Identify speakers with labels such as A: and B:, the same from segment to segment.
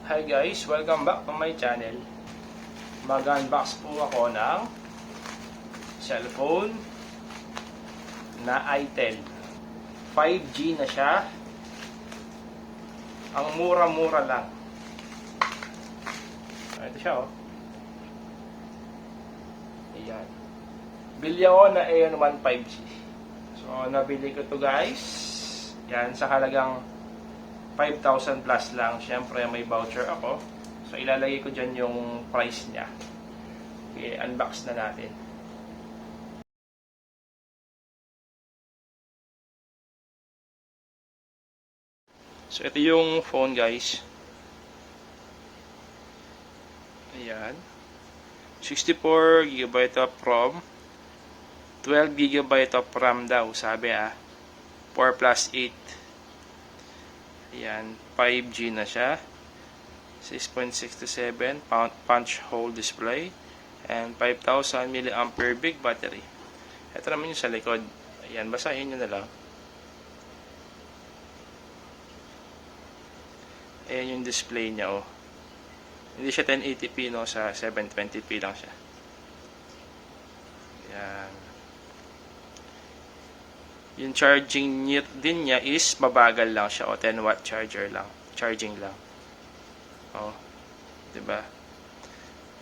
A: Hi guys, welcome back to my channel. Mag-unbox po ako ng cellphone na itel. 5G na siya. Ang mura-mura lang. Ito siya oh. Ayan. Bili ako na Aeon 1 5G. So, nabili ko to guys. Yan, sa halagang 5,000 plus lang. Siyempre, may voucher ako. So, ilalagay ko dyan yung price niya. Okay, unbox na natin. So, ito yung phone guys. Ayan. 64GB of ROM. 12GB of RAM daw, sabi 4 plus 8. Ayan, 5G na siya. 6.67 punch hole display. And 5,000 mAh big battery. Ito naman yung sa likod. Ayan, basahin nyo na lang. Ayan yung display niya oh. Hindi siya 1080p no, sa 720p lang siya. Ayan. Yung charging din niya is mabagal lang siya o 10 watt charger lang, charging lang. Oh. 'Di ba?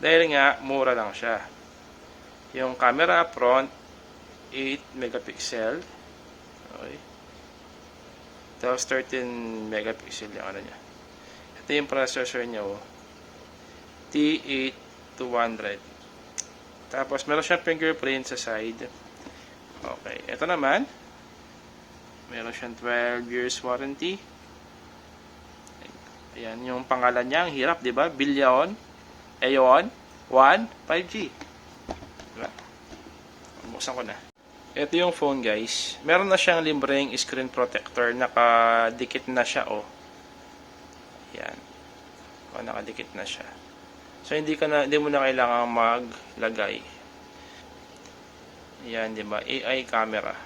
A: Dahil nga mura lang siya. Yung camera front 8 megapixel. Okay. Tapos 13 megapixel yung ano niya. Ito yung processor niya oh. T8200. Tapos meron siyang fingerprint sa side. Okay, ito naman meron siyang 12 years warranty. Ayan, yung pangalan niya, ang hirap, di ba? Billion, Aeon, 1, 5G. Diba? Buksan ko na. Ito yung phone, guys. Meron na siyang libreng screen protector. Nakadikit na siya, oh. Ayan. Oh, nakadikit na siya. So, hindi mo na kailangan maglagay. Ayan, di ba? AI camera.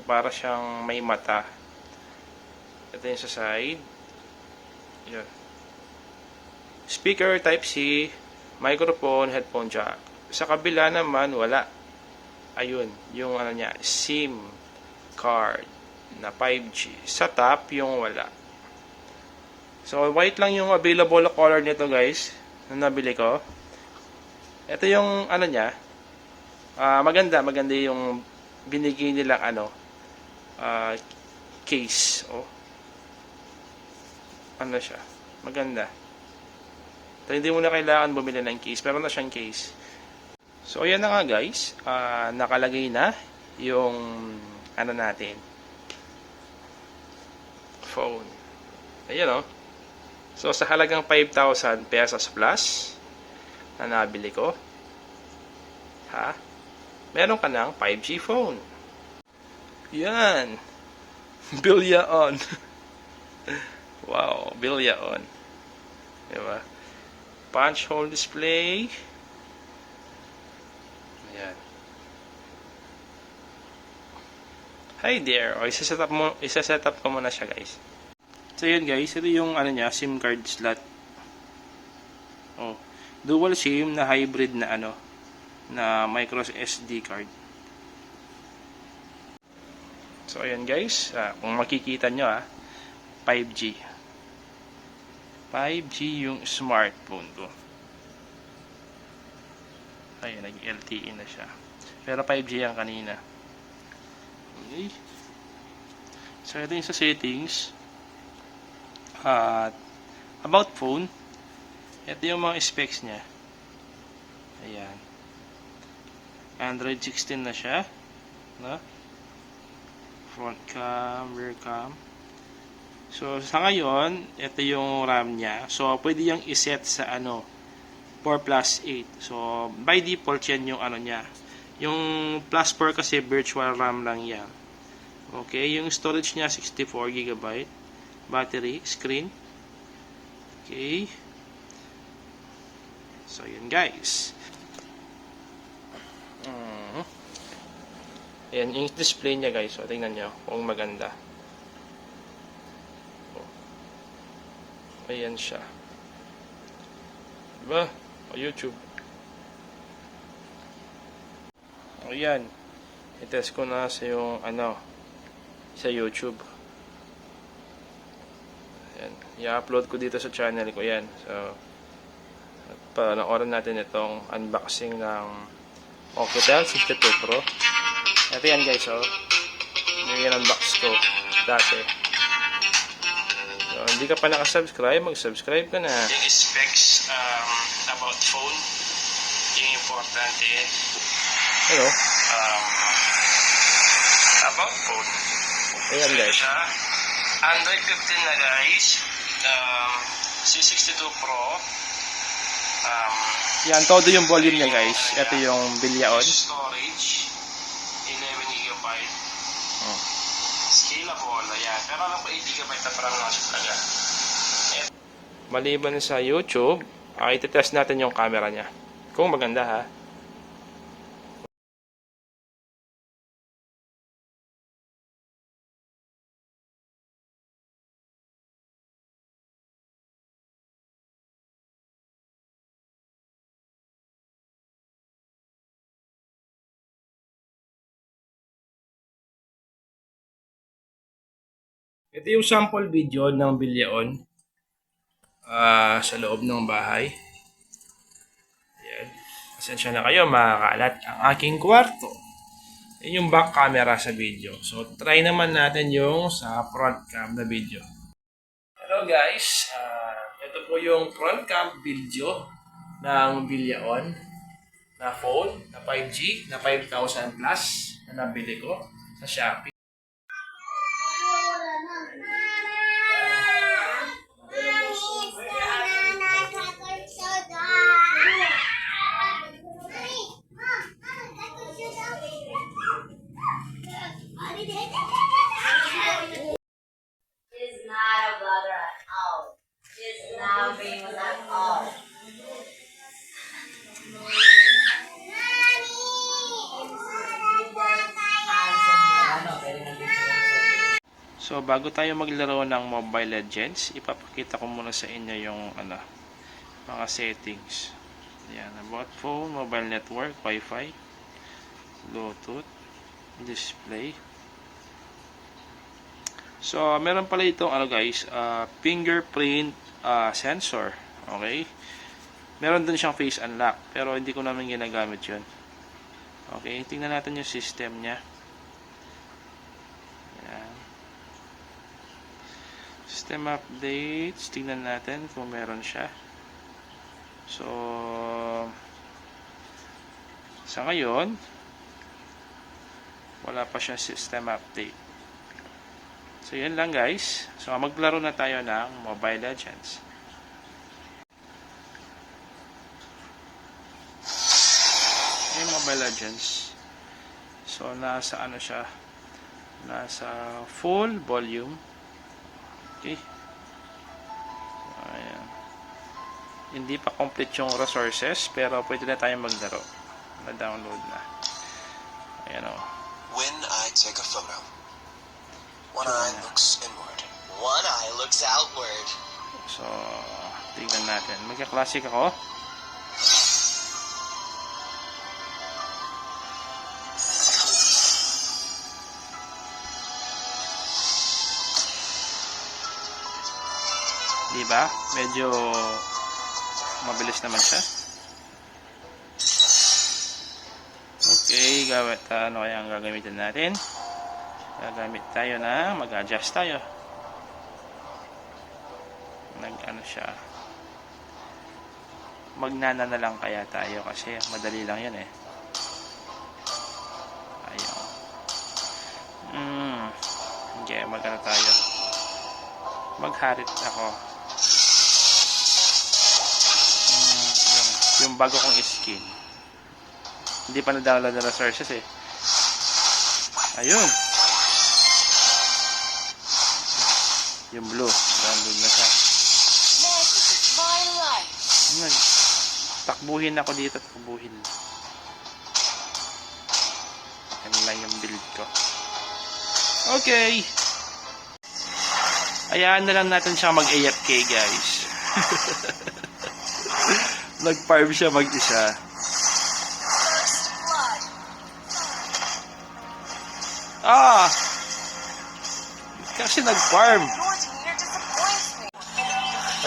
A: Para siyang may mata. Ito yung sa side. Yan. Speaker Type-C, microphone, headphone jack. Sa kabila naman, wala. Ayun, yung ano niya, SIM card na 5G. Sa top, yung wala. So, white lang yung available color nito guys, na nabili ko. Ito yung ano niya, maganda yung binigay nilang case oh. Ano siya, maganda. So, hindi mo na kailangan bumili ng case, meron na siyang case. So ayan na nga guys, nakalagay na yung ano natin, phone. Ayan oh. So sa halagang 5,000 pesos plus na nabili ko, meron ka ng 5G phone. Yan. Bilya on. Wow, bilya on. Diba? Punch hole display. Ayan. Hi there. O, isa-set up ko muna siya guys. So yun guys, ito yung ano niya, SIM card slot. Oh, dual SIM na hybrid na na micro SD card. So ayan guys, kung makikita nyo 5G. 5G yung smartphone ko. Ayun, nag-LTE na siya. Pero 5G yan kanina. Okay. So ito yung sa settings. About phone. Ito yung mga specs niya. Ayan. Android 16 na siya, no? Front cam, rear cam. So sa ngayon, ito yung RAM niya. So pwede yang i-set sa 4 plus 8. So by default yan yung niya. Yung plus 4 kasi virtual RAM lang yan. Okay, yung storage niya 64GB. Battery, screen. Okay. So yun guys. Ayan, yung display niya guys. So, tingnan nyo kung maganda. Ayan siya. Diba? O YouTube. O yan. I-test ko na sa yung sa YouTube. Yan. I-upload ko dito sa channel ko yan. So, panoorin natin itong unboxing ng Oukitel 62 Pro. Ito yan guys, oh. Yung unbox ko dati. So, hindi ka pa nakasubscribe, mag-subscribe ka na. Yung specs about phone, yung importante, about phone. Ayan guys. Android 15 na guys. C62 Pro. Yan, todo yung volume niya guys. Ito yung bilyaon. Storage, 11 GB. Scalable, ayan. Pero lang po 8 GB na parang nasa talaga. Maliban sa YouTube, iti-test natin yung camera niya. Kung maganda ha. Ito yung sample video ng bilyaon sa loob ng bahay. Ayan. Pasensya na kayo, makakalat ang aking kwarto. Yan yung back camera sa video. So, try naman natin yung sa front cam na video. Hello guys, ito po yung front cam video ng bilyaon na phone na 5G na 5,000 plus na nabili ko sa Shopee.
B: She's not a blogger at all. She's not famous at all.
A: So, bago tayo maglaro ng Mobile Legends, ipapakita ko muna sa inyo yung mga settings. Yan, about phone, mobile network, Wi-Fi, Bluetooth, display. So, meron pala itong guys, fingerprint sensor. Okay? Meron din siyang face unlock, pero hindi ko naman ginagamit 'yun. Okay, tingnan natin yung system niya. Ayan. System updates, tingnan natin kung meron siya. So, sa ngayon, wala pa siyang system update. So, yun lang guys. So, maglaro na tayo ng Mobile Legends. Yung Mobile Legends. So, nasa siya? Nasa full volume. Okay. So, ayan. Hindi pa complete yung resources, pero pwede na tayong maglaro. Na-download na. Ayan o.
C: When I take a photo, one eye looks inward, one eye looks outward.
A: So, tingnan natin. Magka-classic ako. Diba? Medyo mabilis naman siya. Okay, ano kaya ang gagamitin natin? Gagamit tayo na, mag-adjust tayo. Siya. Magnana na lang kaya tayo kasi madali lang yan eh. Ayun. Okay, magano tayo. Magharit ako. Yung bago kong skin. Hindi pa na-download na resources eh. Ayun. Yung blue. Download na siya. Takbuhin ako dito. Takbuhin. Yan lang yung build ko. Okay. Hayaan na lang natin siya mag-AFK guys. Nag-farm siya mag-isa.
B: First blood.
A: Ah! Kasi nag-farm.
B: Your team here disappoints me.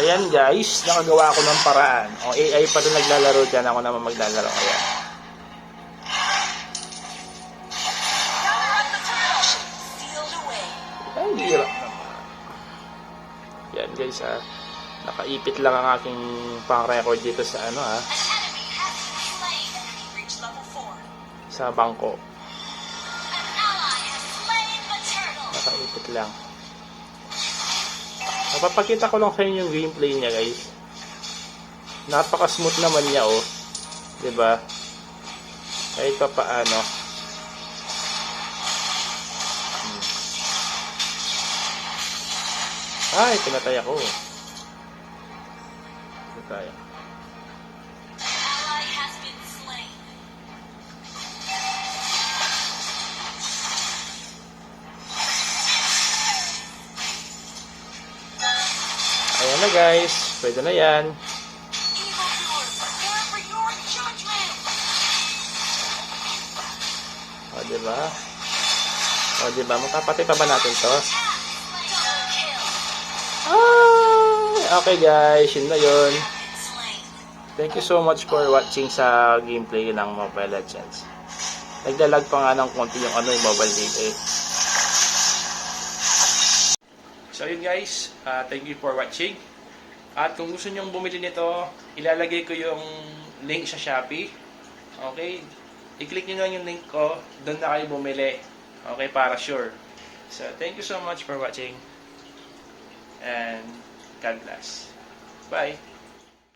A: Ayan guys, nakagawa ako ng paraan. O AI pa rin naglalaro dyan, ako naman maglalaro. Ayan.
B: Sealed away.
A: Ay, hirap naman. Yan guys ha. Nakaipit lang ang aking pang-record dito sa ano ha.
B: An enemy has been slain. Reach level 4.
A: Sa bangko.
B: An ally has slain the turtle.
A: Nakaipit lang. Napapakita ko lang sa inyo yung gameplay niya guys. Napaka-smooth naman niya oh. 'Di ba? Kahit pa paano. Ay, pinatay ako. Pinatay.
B: Ally has been slain.
A: Ayan na guys. Pwede na yan.
B: Evildoers, prepare for your judgment.
A: O, diba? O, diba? Magpapatay pa ba natin to?
B: Double kill.
A: Ay! Okay guys, yun na yun.
B: Been slain.
A: Thank you so much for watching sa gameplay ng Mobile Legends. Naglalag pa nga ng konti yung ano yung mobile data eh. So yun guys, thank you for watching. At kung gusto nyong bumili nito, ilalagay ko yung link sa Shopee. Okay? I-click nyo lang yung link ko, doon na kayo bumili. Okay, para sure. So thank you so much for watching. And God bless. Bye!